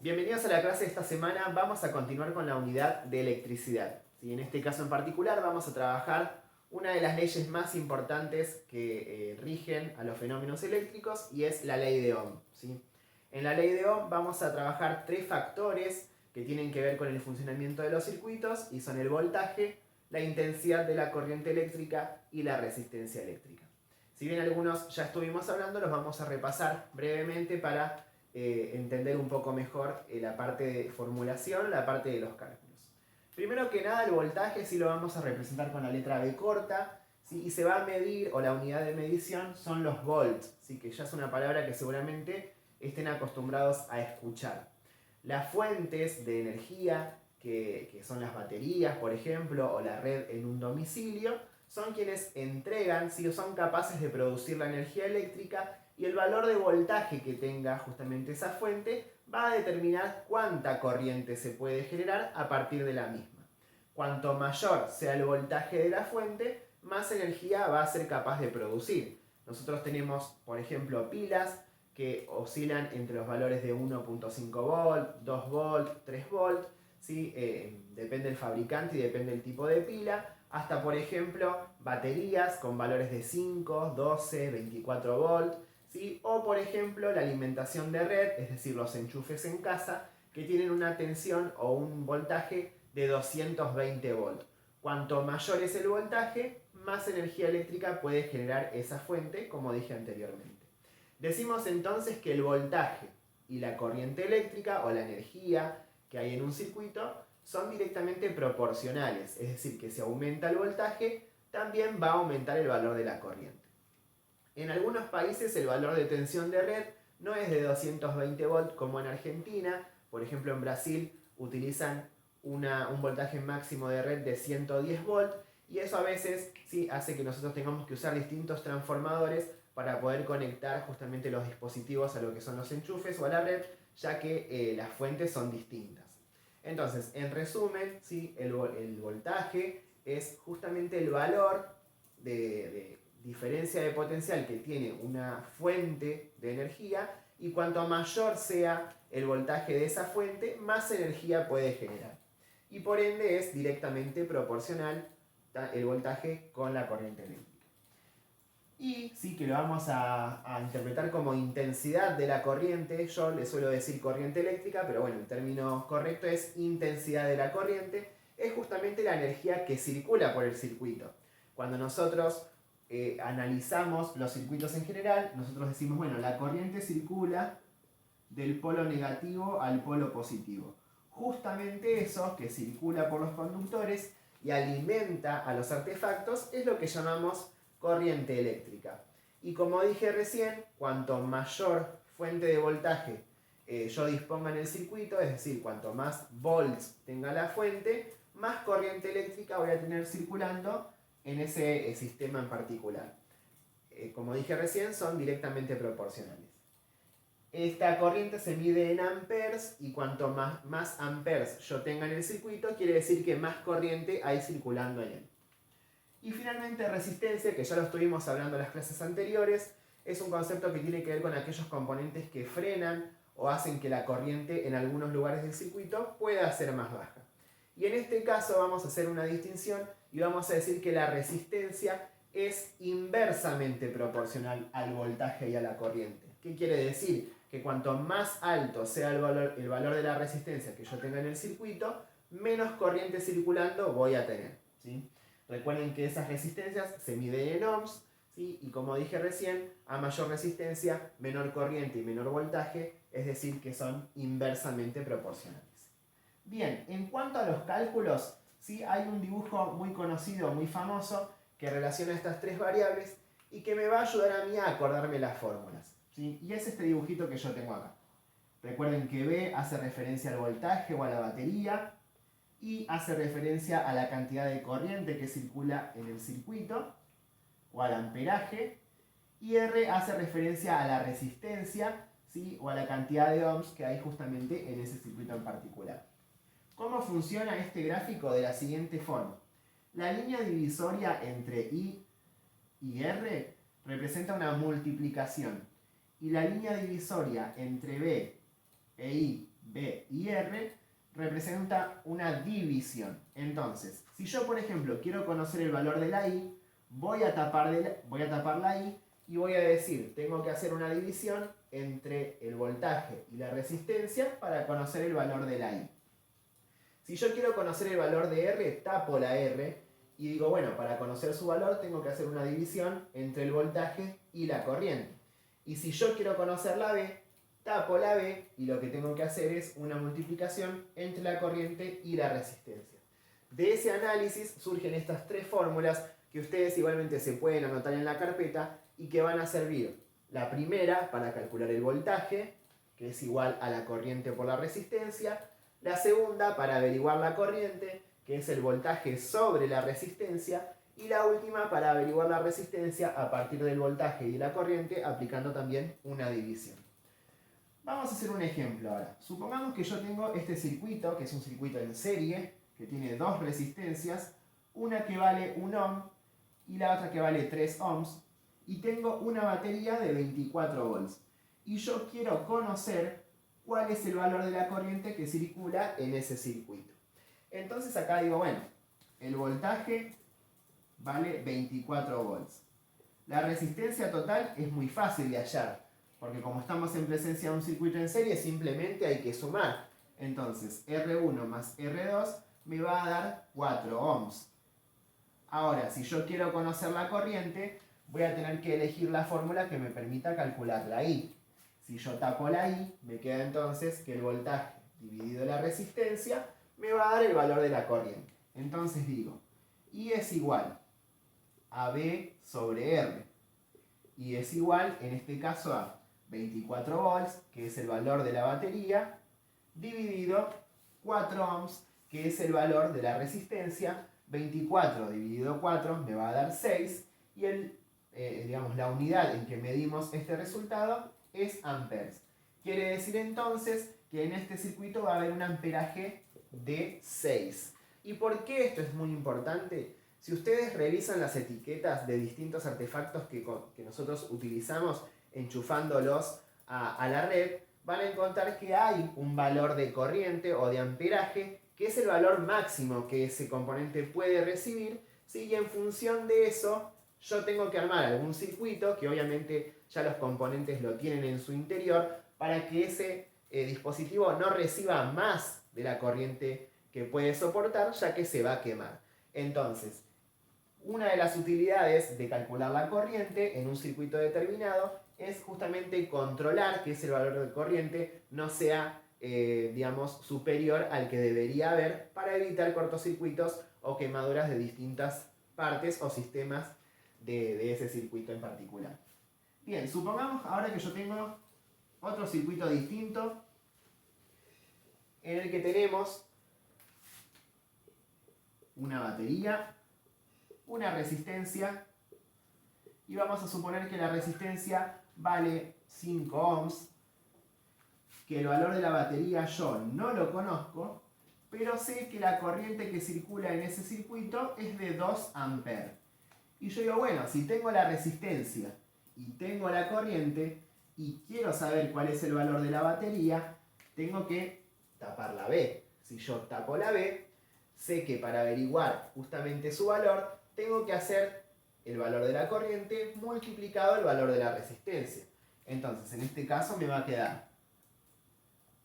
Bienvenidos a la clase de esta semana. Vamos a continuar con la unidad de electricidad. ¿Sí? En este caso en particular vamos a trabajar una de las leyes más importantes que rigen a los fenómenos eléctricos y es la ley de Ohm. ¿Sí? En la ley de Ohm vamos a trabajar tres factores que tienen que ver con el funcionamiento de los circuitos y son el voltaje, la intensidad de la corriente eléctrica y la resistencia eléctrica. Si bien algunos ya estuvimos hablando, los vamos a repasar brevemente para entender un poco mejor la parte de formulación, la parte de los cálculos. Primero que nada, el voltaje sí lo vamos a representar con la letra B corta, ¿sí? Y se va a medir, o la unidad de medición son los volts, ¿sí? Que ya es una palabra que seguramente estén acostumbrados a escuchar. Las fuentes de energía, que son las baterías, por ejemplo, o la red en un domicilio, son quienes entregan, ¿sí? O son capaces de producir la energía eléctrica, y el valor de voltaje que tenga justamente esa fuente va a determinar cuánta corriente se puede generar a partir de la misma. Cuanto mayor sea el voltaje de la fuente, más energía va a ser capaz de producir. Nosotros tenemos, por ejemplo, pilas que oscilan entre los valores de 1.5 volt, 2 volt, 3 volt, ¿sí? Depende del fabricante y depende del tipo de pila, hasta por ejemplo baterías con valores de 5, 12, 24 volt, ¿sí? O por ejemplo la alimentación de red, es decir, los enchufes en casa, que tienen una tensión o un voltaje de 220 volt. Cuanto mayor es el voltaje, más energía eléctrica puede generar esa fuente, como dije anteriormente. Decimos entonces que el voltaje y la corriente eléctrica o la energía que hay en un circuito son directamente proporcionales, es decir, que si aumenta el voltaje, también va a aumentar el valor de la corriente. En algunos países el valor de tensión de red no es de 220 volt como en Argentina. Por ejemplo, en Brasil utilizan un voltaje máximo de red de 110 volt, y eso a veces sí hace que nosotros tengamos que usar distintos transformadores para poder conectar justamente los dispositivos a lo que son los enchufes o a la red, ya que las fuentes son distintas. Entonces, en resumen, ¿sí? el voltaje es justamente el valor de diferencia de potencial que tiene una fuente de energía, y cuanto mayor sea el voltaje de esa fuente, más energía puede generar. Y por ende es directamente proporcional el voltaje con la corriente eléctrica. Y sí que lo vamos a interpretar como intensidad de la corriente. Yo le suelo decir corriente eléctrica, pero bueno, el término correcto es intensidad de la corriente. Es justamente la energía que circula por el circuito. Cuando nosotros analizamos los circuitos en general, nosotros decimos, bueno, la corriente circula del polo negativo al polo positivo. Justamente eso que circula por los conductores y alimenta a los artefactos es lo que llamamos corriente eléctrica. Y como dije recién, cuanto mayor fuente de voltaje yo disponga en el circuito, es decir, cuanto más volts tenga la fuente, más corriente eléctrica voy a tener circulando en ese sistema en particular. Como dije recién, son directamente proporcionales. Esta corriente se mide en amperes, y cuanto más amperes yo tenga en el circuito, quiere decir que más corriente hay circulando en él. Y finalmente resistencia, que ya lo estuvimos hablando en las clases anteriores, es un concepto que tiene que ver con aquellos componentes que frenan o hacen que la corriente en algunos lugares del circuito pueda ser más baja. Y en este caso vamos a hacer una distinción y vamos a decir que la resistencia es inversamente proporcional al voltaje y a la corriente. ¿Qué quiere decir? Que cuanto más alto sea el valor de la resistencia que yo tenga en el circuito, menos corriente circulando voy a tener, ¿sí? Recuerden que esas resistencias se miden en ohms, ¿sí? Y como dije recién, a mayor resistencia, menor corriente y menor voltaje, es decir, que son inversamente proporcionales. Bien, en cuanto a los cálculos, ¿sí? Hay un dibujo muy conocido, muy famoso, que relaciona estas tres variables y que me va a ayudar a mí a acordarme las fórmulas, ¿sí? Y es este dibujito que yo tengo acá. Recuerden que B hace referencia al voltaje o a la batería, y hace referencia a la cantidad de corriente que circula en el circuito o al amperaje, y R hace referencia a la resistencia, ¿sí? O a la cantidad de ohms que hay justamente en ese circuito en particular. ¿Cómo funciona este gráfico? De la siguiente forma. La línea divisoria entre I y R representa una multiplicación, y la línea divisoria entre B e I, B y R representa una división. Entonces, si yo, por ejemplo, quiero conocer el valor de la I, voy a tapar la I y voy a decir, tengo que hacer una división entre el voltaje y la resistencia para conocer el valor de la I. Si yo quiero conocer el valor de R, tapo la R y digo, bueno, para conocer su valor tengo que hacer una división entre el voltaje y la corriente. Y si yo quiero conocer la B, tapo la B y lo que tengo que hacer es una multiplicación entre la corriente y la resistencia. De ese análisis surgen estas tres fórmulas que ustedes igualmente se pueden anotar en la carpeta y que van a servir. La primera para calcular el voltaje, que es igual a la corriente por la resistencia. La segunda para averiguar la corriente, que es el voltaje sobre la resistencia. Y la última para averiguar la resistencia a partir del voltaje y de la corriente, aplicando también una división. Vamos a hacer un ejemplo ahora. Supongamos que yo tengo este circuito, que es un circuito en serie, que tiene dos resistencias, una que vale 1 ohm y la otra que vale 3 ohms, y tengo una batería de 24 volts. Y yo quiero conocer cuál es el valor de la corriente que circula en ese circuito. Entonces acá digo, bueno, el voltaje vale 24 volts. La resistencia total es muy fácil de hallar, porque como estamos en presencia de un circuito en serie, simplemente hay que sumar. Entonces, R1 más R2 me va a dar 4 ohms. Ahora, si yo quiero conocer la corriente, voy a tener que elegir la fórmula que me permita calcular la I. Si yo tapo la I, me queda entonces que el voltaje dividido la resistencia me va a dar el valor de la corriente. Entonces digo, I es igual a B sobre R. Y es igual, en este caso, a 24 volts, que es el valor de la batería, dividido 4 ohms, que es el valor de la resistencia. 24 dividido 4 me va a dar 6, y la unidad en que medimos este resultado es amperes. Quiere decir entonces que en este circuito va a haber un amperaje de 6. ¿Y por qué esto es muy importante? Si ustedes revisan las etiquetas de distintos artefactos que nosotros utilizamos enchufándolos a la red, van a encontrar que hay un valor de corriente o de amperaje que es el valor máximo que ese componente puede recibir, ¿sí? Y en función de eso yo tengo que armar algún circuito, que obviamente ya los componentes lo tienen en su interior, para que ese dispositivo no reciba más de la corriente que puede soportar, ya que se va a quemar. Entonces, una de las utilidades de calcular la corriente en un circuito determinado es justamente controlar que ese valor de corriente no sea superior al que debería haber, para evitar cortocircuitos o quemaduras de distintas partes o sistemas de ese circuito en particular. Bien, supongamos ahora que yo tengo otro circuito distinto en el que tenemos una batería, una resistencia, y vamos a suponer que la resistencia vale 5 ohms, que el valor de la batería yo no lo conozco, pero sé que la corriente que circula en ese circuito es de 2 amperes. Y yo digo, bueno, si tengo la resistencia y tengo la corriente y quiero saber cuál es el valor de la batería, tengo que tapar la B. Si yo tapo la B, sé que para averiguar justamente su valor, tengo que hacer el valor de la corriente multiplicado el valor de la resistencia. Entonces, en este caso me va a quedar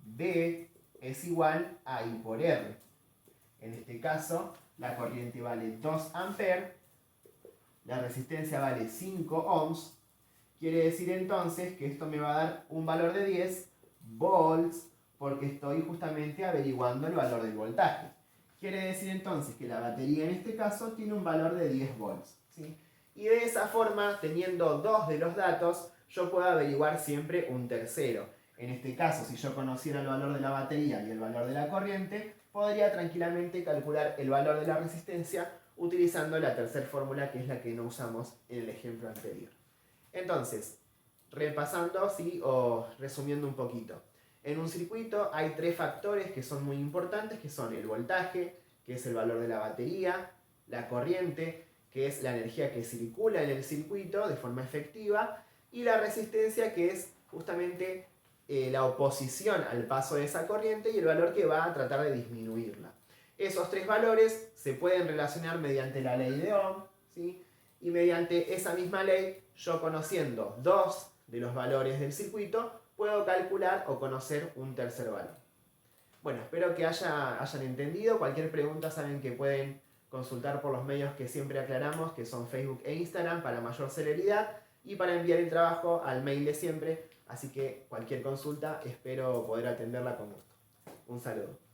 B es igual a I por R. En este caso, la corriente vale 2 amperes, la resistencia vale 5 ohms. Quiere decir entonces que esto me va a dar un valor de 10 volts, porque estoy justamente averiguando el valor del voltaje. Quiere decir entonces que la batería en este caso tiene un valor de 10 volts, ¿sí? Y de esa forma, teniendo dos de los datos, yo puedo averiguar siempre un tercero. En este caso, si yo conociera el valor de la batería y el valor de la corriente, podría tranquilamente calcular el valor de la resistencia utilizando la tercera fórmula, que es la que no usamos en el ejemplo anterior. Entonces, repasando, ¿sí? O resumiendo un poquito. En un circuito hay tres factores que son muy importantes, que son el voltaje, que es el valor de la batería, la corriente, que es la energía que circula en el circuito de forma efectiva, y la resistencia, que es justamente la oposición al paso de esa corriente y el valor que va a tratar de disminuirla. Esos tres valores se pueden relacionar mediante la ley de Ohm, ¿sí? Y mediante esa misma ley, yo conociendo dos de los valores del circuito, puedo calcular o conocer un tercer valor. Bueno, espero que hayan entendido. Cualquier pregunta saben que pueden consultar por los medios que siempre aclaramos, que son Facebook e Instagram, para mayor celeridad y para enviar el trabajo al mail de siempre. Así que cualquier consulta espero poder atenderla con gusto. Un saludo.